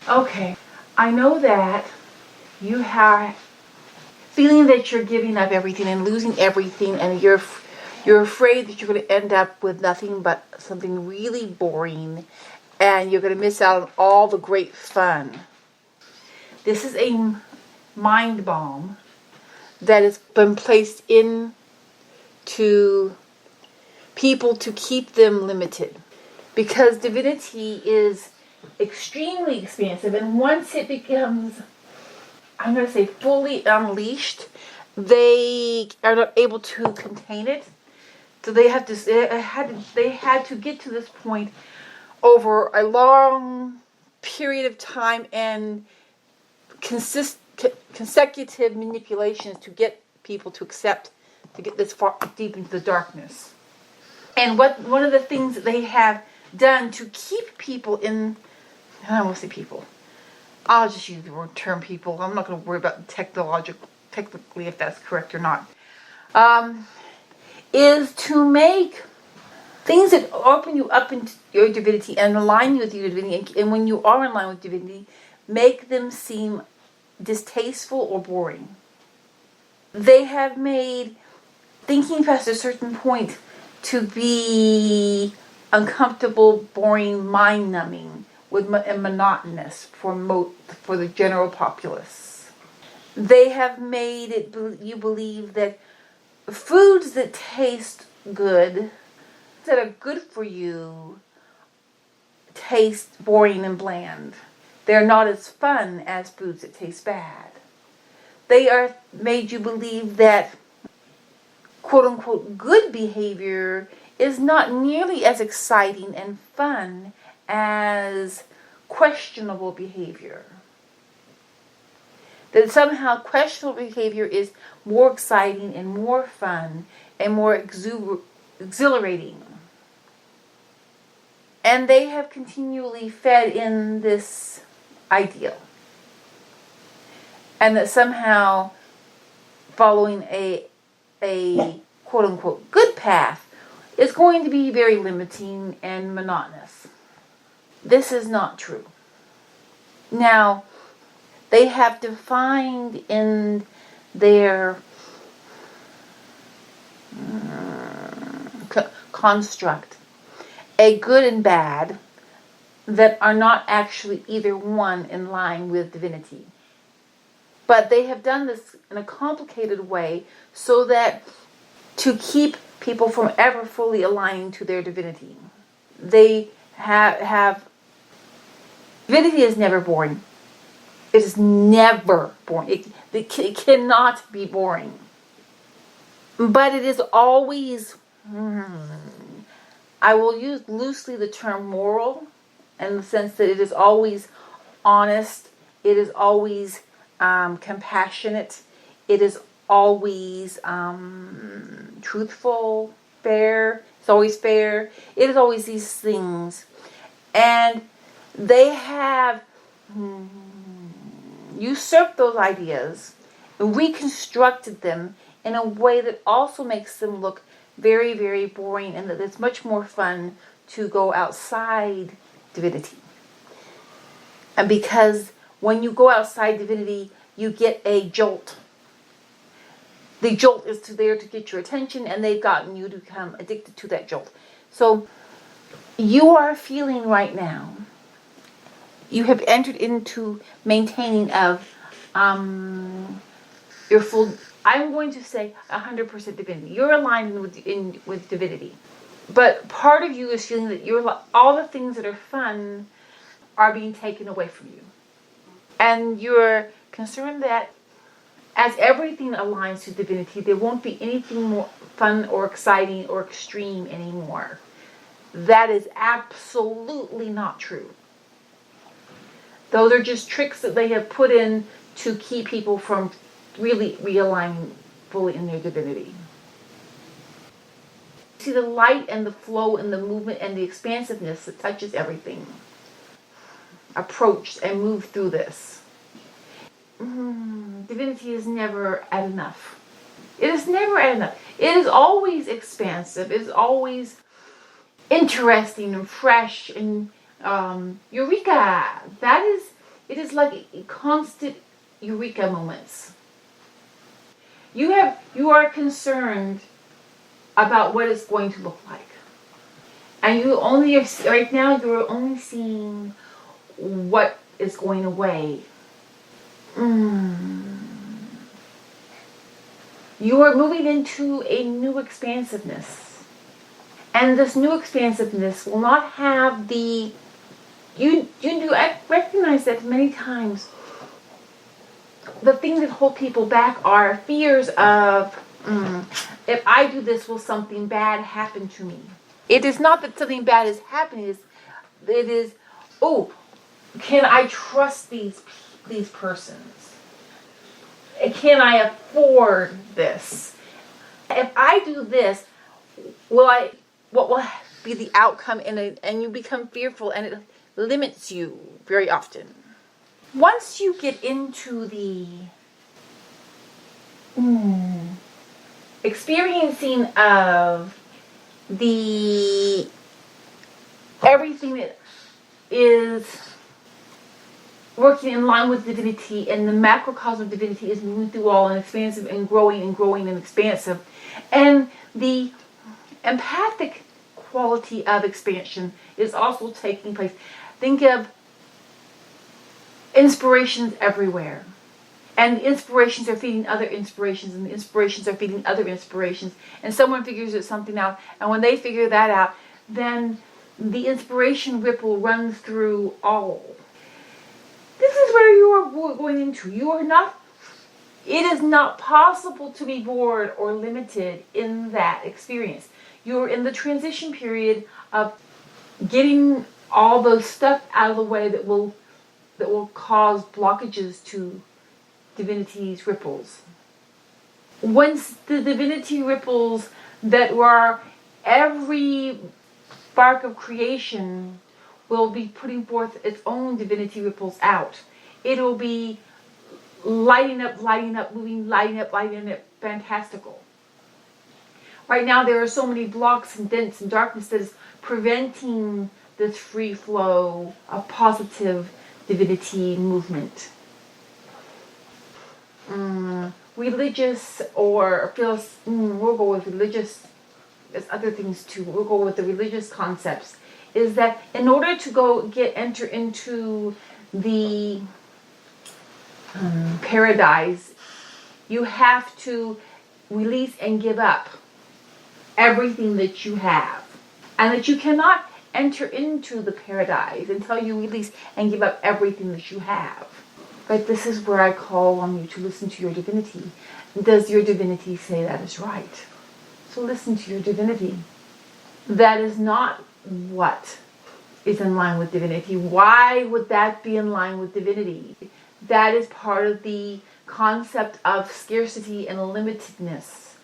Okay, I know that you have feeling that you're giving up everything and losing everything, and you're afraid that you're going to end up with nothing but something really boring, and you're going to miss out on all the great fun. This is a mind bomb that has been placed into people to keep them limited, because divinity is extremely expansive, and once it becomes, I'm going to say, fully unleashed, they are not able to contain it. So they had to get to this point over a long period of time and consecutive manipulations to get people to accept, to get this far deep into the darkness. And one of the things that they have done to keep people in, I won't say people, I'll just use the word term people. I'm not going to worry about technically if that's correct or not. Is to make things that open you up into your divinity and align you with your divinity, and when you are in line with divinity, make them seem distasteful or boring. They have made thinking past a certain point to be uncomfortable, boring, mind-numbing, and monotonous for the general populace. They have made it you believe that foods that taste good, that are good for you, taste boring and bland. They're not as fun as foods that taste bad. They are made you believe that quote-unquote good behavior is not nearly as exciting and fun as questionable behavior. That somehow questionable behavior is more exciting and more fun and more exhilarating. And they have continually fed in this ideal. And that somehow following a quote-unquote good path is going to be very limiting and monotonous. This is not true. Now, they have defined in their construct a good and bad that are not actually either one in line with divinity. But they have done this in a complicated way so that to keep people from ever fully aligning to their divinity. They have divinity is never boring. It is never boring. It cannot be boring. But it is always, I will use loosely the term moral, in the sense that it is always honest, it is always compassionate, it is always truthful, fair, it's always fair, it is always these things. And they have usurped those ideas, reconstructed them in a way that also makes them look very, very boring, and that it's much more fun to go outside divinity. And because when you go outside divinity, you get a jolt. The jolt is there to get your attention, and they've gotten you to become addicted to that jolt. So you are feeling right now, you have entered into maintaining of your full, I'm going to say 100% divinity. You're aligned with divinity. But part of you is feeling that all the things that are fun are being taken away from you. And you're concerned that as everything aligns to divinity, there won't be anything more fun or exciting or extreme anymore. That is absolutely not true. Those are just tricks that they have put in to keep people from really realigning fully in their divinity. See the light and the flow and the movement and the expansiveness that touches everything. Approach and move through this. Divinity is never at enough. It is never at enough. It is always expansive. It is always interesting and fresh and eureka. That is It is like constant eureka moments. You are concerned about what it's going to look like. And right now you're only seeing what is going away. You are moving into a new expansiveness. And this new expansiveness will not have I recognize that many times the things that hold people back are fears of, if I do this, will something bad happen to me? It is not that something bad is happening. It is, oh, can I trust these persons? Can I afford this? If I do this, what will be the outcome? And you become fearful, and it limits you very often. Once you get into the experiencing of the everything that is working in line with divinity, and the macrocosm of divinity is moving through all and expansive and growing and expansive, and the empathic quality of expansion is also taking place. Think of inspirations everywhere, and the inspirations are feeding other inspirations, and the inspirations are feeding other inspirations, and someone figures something out, and when they figure that out, then the inspiration ripple runs through all. This is where you are going into. It is not possible to be bored or limited in that experience. You're in the transition period of getting all those stuff out of the way that will cause blockages to divinity's ripples. Once the divinity ripples that were every spark of creation will be putting forth its own divinity ripples out. It'll be lighting up, moving, lighting up, fantastical. Right now there are so many blocks and dents and darkness that is preventing this free flow of positive divinity movement. Religious or we'll go with religious. There's other things too. We'll go with the religious concepts. Is that in order to enter into the paradise, you have to release and give up everything that you have, and that you cannot enter into the paradise until you release and give up everything that you have. But this is where I call on you to listen to your divinity. Does your divinity say that is right? So listen to your divinity. That is not what is in line with divinity. Why would that be in line with divinity? That is part of the concept of scarcity and limitedness.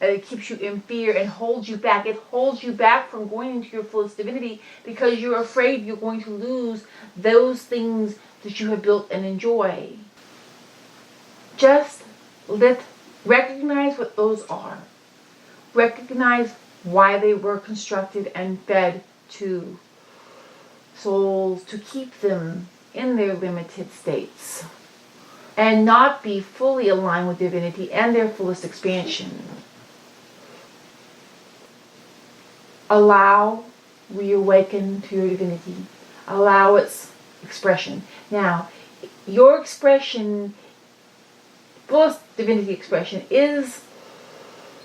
It keeps you in fear and holds you back. It holds you back from going into your fullest divinity because you're afraid you're going to lose those things that you have built and enjoy. Just recognize what those are. Recognize why they were constructed and fed to souls to keep them in their limited states and not be fully aligned with divinity and their fullest expansion. Allow, reawaken to your divinity. Allow its expression. Now, your expression, fullest divinity expression, is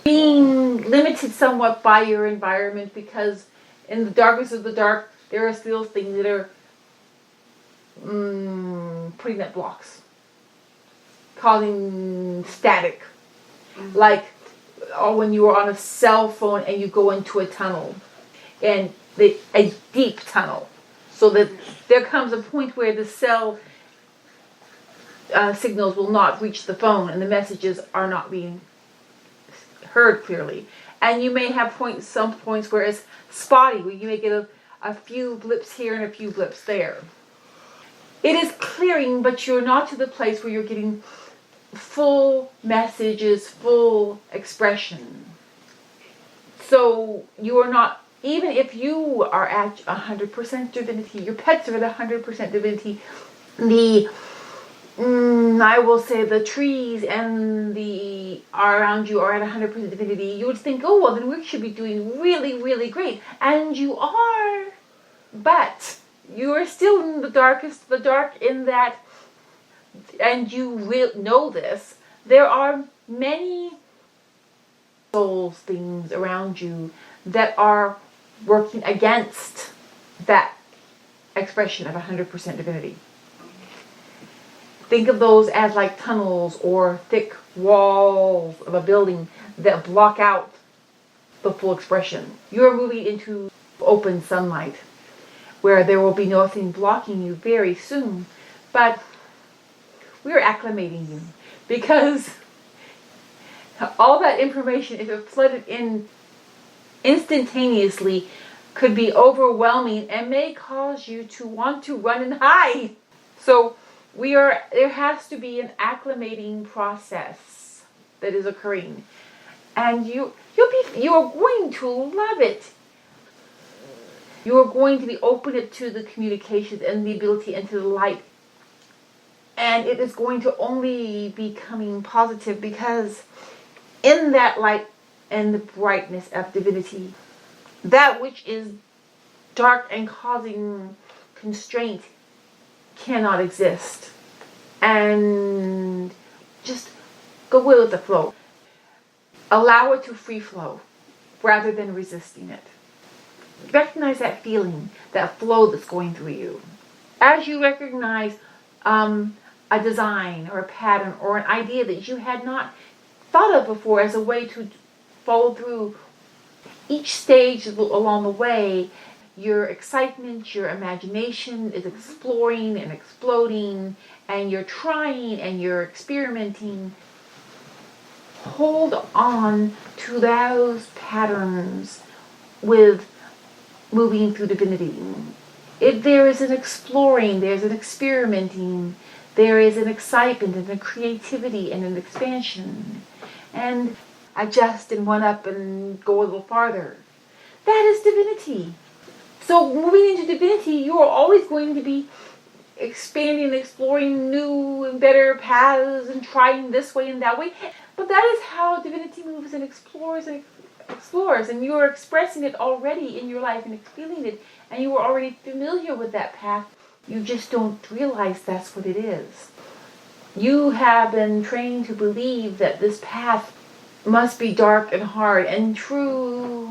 being limited somewhat by your environment, because in the darkness of the dark, there are still things that are putting up blocks, causing static. Like when you are on a cell phone and you go into a tunnel, and a deep tunnel, so that there comes a point where the cell signals will not reach the phone and the messages are not being heard clearly. And you may have some points where it's spotty, where you may get a few blips here and a few blips there. It is clearing, but you're not to the place where you're getting full messages, full expression. So you are not, even if you are at 100% divinity, your pets are at 100% divinity, I will say the trees and the around you are at 100% divinity, you would think, oh, well, then we should be doing really, really great. And you are, but you are still in the dark in that, and you will know this, there are many souls, things around you that are working against that expression of 100% divinity. Think of those as like tunnels or thick walls of a building that block out the full expression. You're moving into open sunlight where there will be nothing blocking you very soon. But we're acclimating you because all that information, if it flooded in instantaneously, could be overwhelming and may cause you to want to run and hide. So there has to be an acclimating process that is occurring, and you are going to love it. You are going to be open to the communications and the ability into the light, and it is going to only be coming positive because in that light and the brightness of divinity, that which is dark and causing constraint cannot exist. And just go with the flow. Allow it to free flow rather than resisting it. Recognize that feeling, that flow that's going through you. As you recognize a design or a pattern or an idea that you had not thought of before as a way to follow through each stage along the way, your excitement, your imagination is exploring and exploding, and you're trying and you're experimenting. Hold on to those patterns with moving through divinity. There is an exploring, there's an experimenting, there is an excitement and a creativity and an expansion. And adjust and one up and go a little farther. That is divinity. So moving into divinity, you are always going to be expanding and exploring new and better paths and trying this way and that way. But that is how divinity moves and explores and explores. And you are expressing it already in your life and feeling it. And you are already familiar with that path. You just don't realize that's what it is. You have been trained to believe that this path must be dark and hard, and true.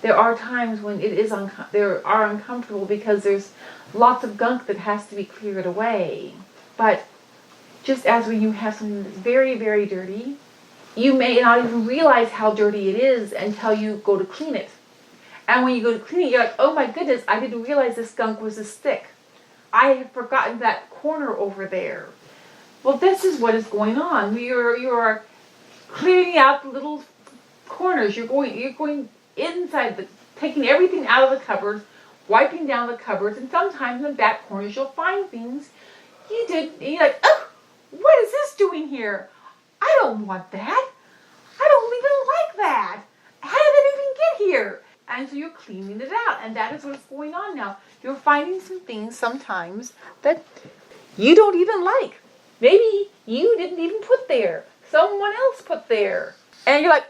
There are times when it is uncomfortable because there's lots of gunk that has to be cleared away. But just as when you have something that's very, very dirty, you may not even realize how dirty it is until you go to clean it. And when you go to clean it, you're like, oh my goodness, I didn't realize this gunk was this thick. I had forgotten that corner over there. Well, this is what is going on. You're clearing out the little corners. You're going inside, taking everything out of the cupboards, wiping down the cupboards, and sometimes in the back corners you'll find things you did, and you're like, oh, what is this doing here? I don't want that. I don't even like that. How did that even get here? And so you're cleaning it out, and that is what's going on now. You're finding some things sometimes that you don't even like. Maybe you didn't even put there. Someone else put there. And you're like,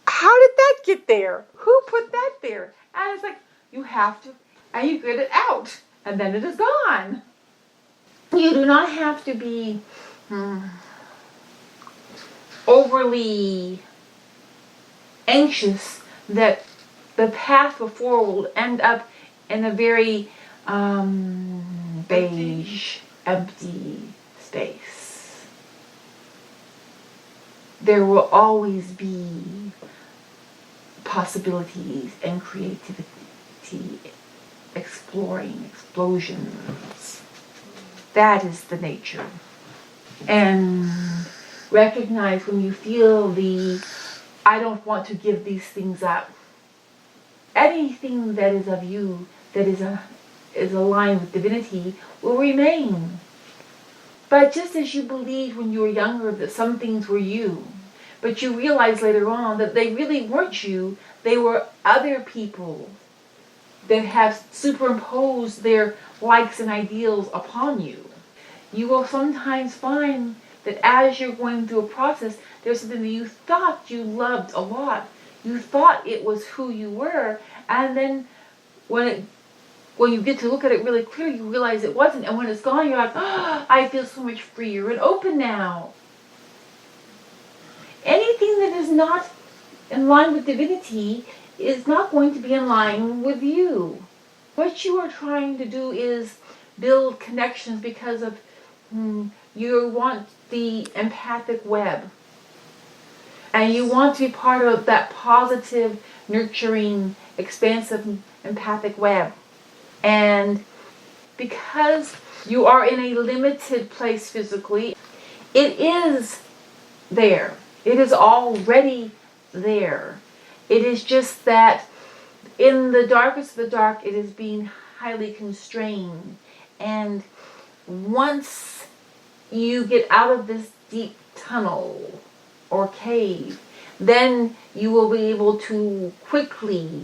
how did that get there? Who put that there? And it's like, you have to, and you get it out. And then it is gone. You do not have to be overly anxious that the path before will end up in a very beige, empty space. There will always be possibilities and creativity, exploring, explosions. That is the nature. And recognize when you feel I don't want to give these things up. Anything that is of you that is aligned with divinity will remain. But just as you believed when you were younger that some things were you, but you realized later on that they really weren't you, they were other people that have superimposed their likes and ideals upon you. You will sometimes find that as you're going through a process, there's something that you thought you loved a lot. You thought it was who you were, and then when you get to look at it really clear, you realize it wasn't. And when it's gone, you're like, oh, I feel so much freer and open now. Anything that is not in line with divinity is not going to be in line with you. What you are trying to do is build connections because of you want the empathic web. And you want to be part of that positive, nurturing, expansive, empathic web. And because you are in a limited place physically, it is there. It is already there. It is just that in the darkest of the dark, it is being highly constrained. And once you get out of this deep tunnel or cave, then you will be able to quickly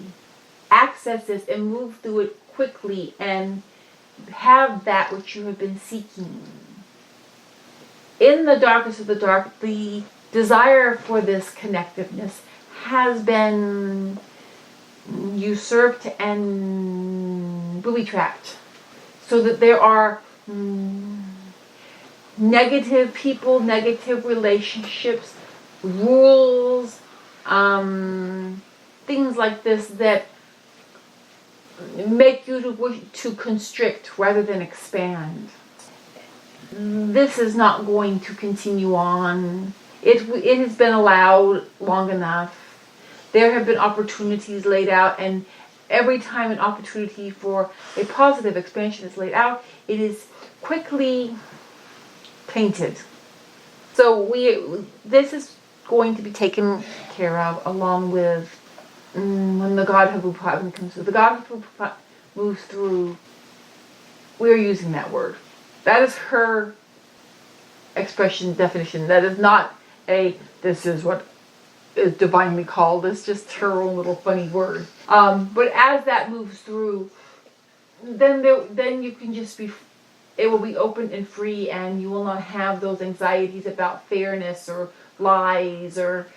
access this and move through it quickly and have that which you have been seeking. In the darkest of the dark, the desire for this connectiveness has been usurped and booby-trapped, so that there are negative people, negative relationships, rules, things like this that make you to wish to constrict rather than expand. This is not going to continue on. It has been allowed long enough. There have been opportunities laid out, and every time an opportunity for a positive expansion is laid out, it is quickly tainted. So this is going to be taken care of along with when the God Havupat comes through. The God Havupat moves through. We're using that word. That is her expression, definition. That is not this is what is divinely called. It's just her own little funny word. But as that moves through, then you can just be, it will be open and free, and you will not have those anxieties about fairness or lies or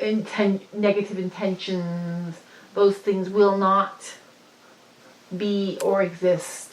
negative intentions. Those things will not be or exist.